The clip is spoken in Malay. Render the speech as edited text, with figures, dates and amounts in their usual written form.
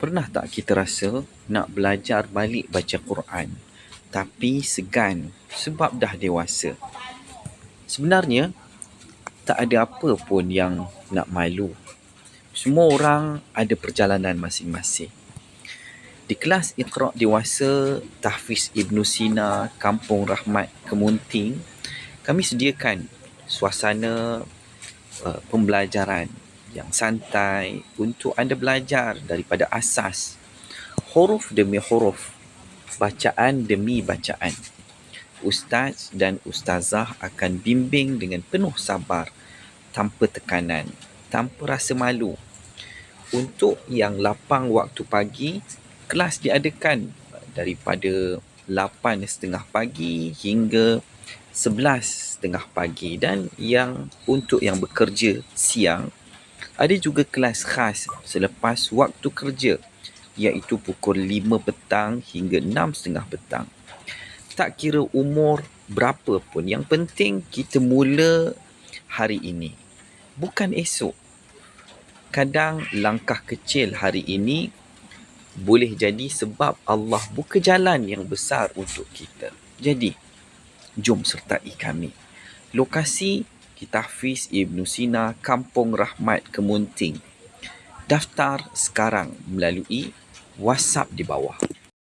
Pernah tak kita rasa nak belajar balik baca Quran tapi segan sebab dah dewasa? Sebenarnya tak ada apa pun yang nak malu. Semua orang ada perjalanan masing-masing. Di kelas Iqra' Dewasa Tahfiz Ibn Sina Kampung Rahmat Kemunting, kami sediakan suasana pembelajaran yang santai untuk anda belajar daripada asas, huruf demi huruf, bacaan demi bacaan. Ustaz dan ustazah akan bimbing dengan penuh sabar, tanpa tekanan, tanpa rasa malu. Untuk yang lapang waktu pagi, kelas diadakan daripada 8.30 pagi hingga 11.30 pagi, dan untuk yang bekerja siang, ada juga kelas khas selepas waktu kerja, iaitu pukul 5 petang hingga 6.30 petang. Tak kira umur berapa pun, yang penting kita mula hari ini, bukan esok. Kadang langkah kecil hari ini boleh jadi sebab Allah buka jalan yang besar untuk kita. Jadi, jom sertai kami. Lokasi Tahfiz Ibn Sina Kampung Rahmat Kemunting. Daftar sekarang melalui WhatsApp di bawah.